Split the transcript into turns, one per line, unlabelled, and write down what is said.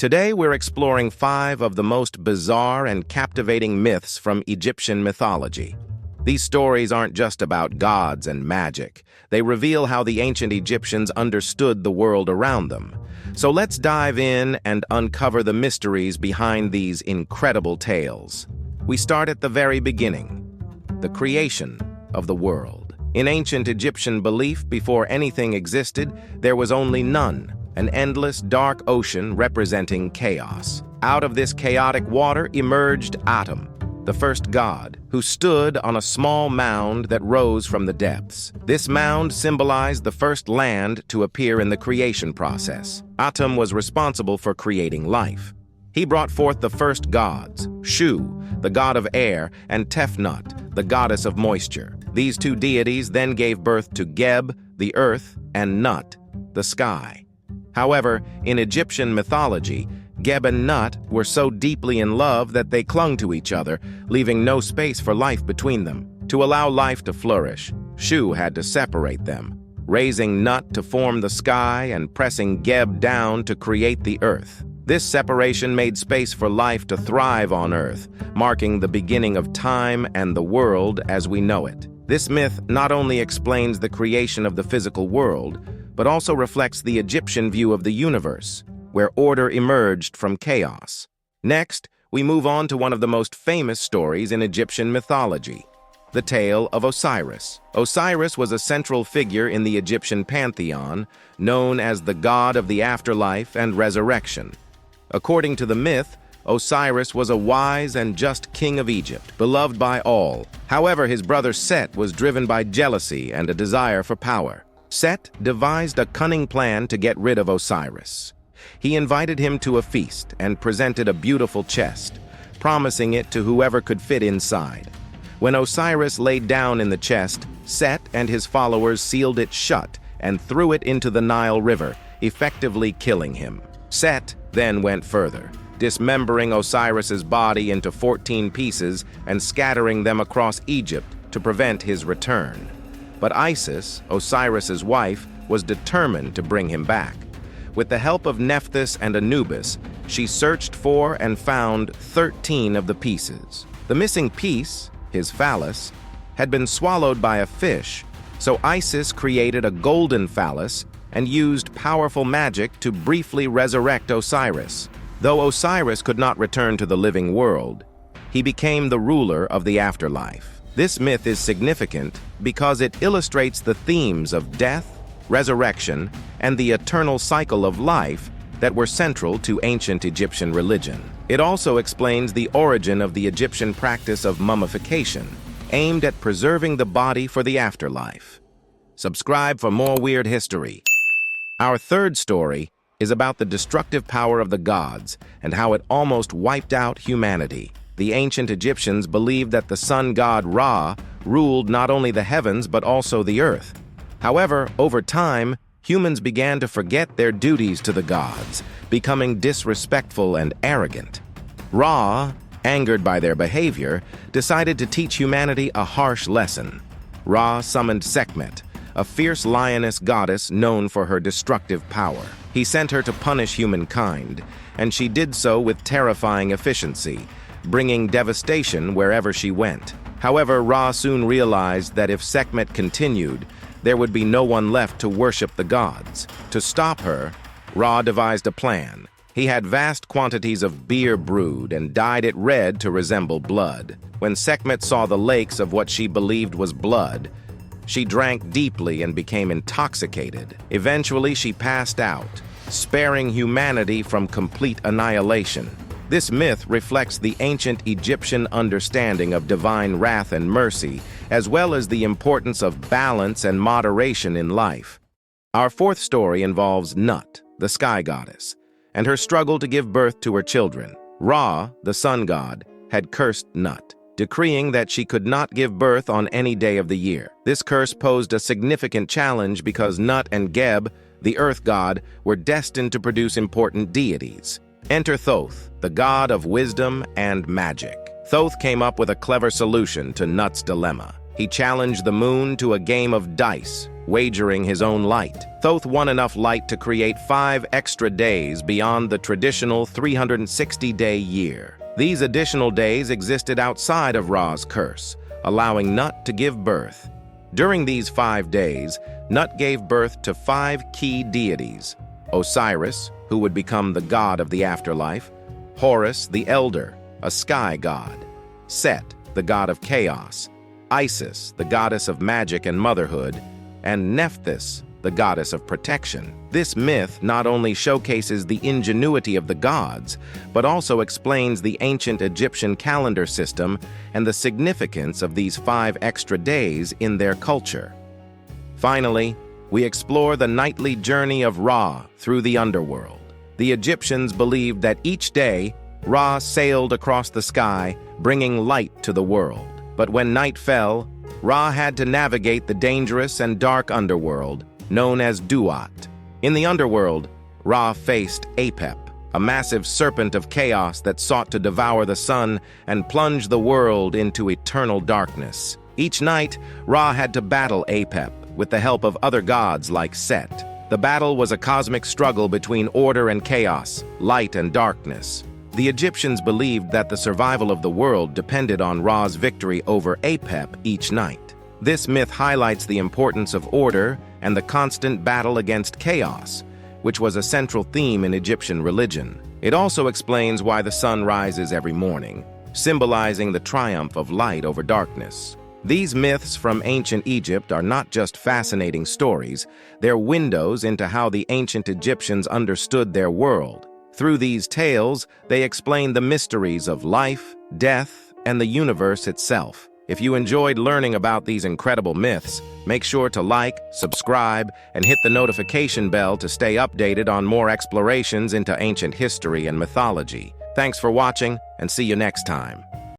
Today we're exploring 5 of the most bizarre and captivating myths from Egyptian mythology. These stories aren't just about gods and magic. They reveal how the ancient Egyptians understood the world around them. So let's dive in and uncover the mysteries behind these incredible tales. We start at the very beginning, the creation of the world. In ancient Egyptian belief, before anything existed, there was only none, an endless, dark ocean representing chaos. Out of this chaotic water emerged Atum, the first god, who stood on a small mound that rose from the depths. This mound symbolized the first land to appear in the creation process. Atum was responsible for creating life. He brought forth the first gods, Shu, the god of air, and Tefnut, the goddess of moisture. These two deities then gave birth to Geb, the earth, and Nut, the sky. However, in Egyptian mythology, Geb and Nut were so deeply in love that they clung to each other, leaving no space for life between them. To allow life to flourish, Shu had to separate them, raising Nut to form the sky and pressing Geb down to create the earth. This separation made space for life to thrive on Earth, marking the beginning of time and the world as we know it. This myth not only explains the creation of the physical world, but also reflects the Egyptian view of the universe, where order emerged from chaos. Next, we move on to one of the most famous stories in Egyptian mythology, the Tale of Osiris. Osiris was a central figure in the Egyptian pantheon, known as the god of the afterlife and resurrection. According to the myth, Osiris was a wise and just king of Egypt, beloved by all. However, his brother Set was driven by jealousy and a desire for power. Set devised a cunning plan to get rid of Osiris. He invited him to a feast and presented a beautiful chest, promising it to whoever could fit inside. When Osiris laid down in the chest, Set and his followers sealed it shut and threw it into the Nile River, effectively killing him. Set then went further, dismembering Osiris's body into 14 pieces and scattering them across Egypt to prevent his return. But Isis, Osiris's wife, was determined to bring him back. With the help of Nephthys and Anubis, she searched for and found 13 of the pieces. The missing piece, his phallus, had been swallowed by a fish, so Isis created a golden phallus and used powerful magic to briefly resurrect Osiris. Though Osiris could not return to the living world, he became the ruler of the afterlife. This myth is significant because it illustrates the themes of death, resurrection, and the eternal cycle of life that were central to ancient Egyptian religion. It also explains the origin of the Egyptian practice of mummification, aimed at preserving the body for the afterlife. Subscribe for more weird history. Our third story is about the destructive power of the gods and how it almost wiped out humanity. The ancient Egyptians believed that the sun god Ra ruled not only the heavens but also the earth. However, over time, humans began to forget their duties to the gods, becoming disrespectful and arrogant. Ra, angered by their behavior, decided to teach humanity a harsh lesson. Ra summoned Sekhmet, a fierce lioness goddess known for her destructive power. He sent her to punish humankind, and she did so with terrifying efficiency, bringing devastation wherever she went. However, Ra soon realized that if Sekhmet continued, there would be no one left to worship the gods. To stop her, Ra devised a plan. He had vast quantities of beer brewed and dyed it red to resemble blood. When Sekhmet saw the lakes of what she believed was blood, she drank deeply and became intoxicated. Eventually, she passed out, sparing humanity from complete annihilation. This myth reflects the ancient Egyptian understanding of divine wrath and mercy, as well as the importance of balance and moderation in life. Our fourth story involves Nut, the sky goddess, and her struggle to give birth to her children. Ra, the sun god, had cursed Nut, decreeing that she could not give birth on any day of the year. This curse posed a significant challenge because Nut and Geb, the earth god, were destined to produce important deities. Enter Thoth, the god of wisdom and magic. Thoth came up with a clever solution to Nut's dilemma. He challenged the moon to a game of dice, wagering his own light. Thoth won enough light to create 5 extra days beyond the traditional 360-day year. These additional days existed outside of Ra's curse, allowing Nut to give birth. During these 5 days, Nut gave birth to 5 key deities: Osiris, who would become the god of the afterlife; Horus, the elder, a sky god; Set, the god of chaos; Isis, the goddess of magic and motherhood; and Nephthys, the goddess of protection. This myth not only showcases the ingenuity of the gods, but also explains the ancient Egyptian calendar system and the significance of these 5 extra days in their culture. Finally, we explore the nightly journey of Ra through the underworld. The Egyptians believed that each day, Ra sailed across the sky, bringing light to the world. But when night fell, Ra had to navigate the dangerous and dark underworld, known as Duat. In the underworld, Ra faced Apep, a massive serpent of chaos that sought to devour the sun and plunge the world into eternal darkness. Each night, Ra had to battle Apep with the help of other gods like Set. The battle was a cosmic struggle between order and chaos, light and darkness. The Egyptians believed that the survival of the world depended on Ra's victory over Apep each night. This myth highlights the importance of order and the constant battle against chaos, which was a central theme in Egyptian religion. It also explains why the sun rises every morning, symbolizing the triumph of light over darkness. These myths from ancient Egypt are not just fascinating stories, they're windows into how the ancient Egyptians understood their world. Through these tales, they explain the mysteries of life, death, and the universe itself. If you enjoyed learning about these incredible myths, make sure to like, subscribe, and hit the notification bell to stay updated on more explorations into ancient history and mythology. Thanks for watching, and see you next time.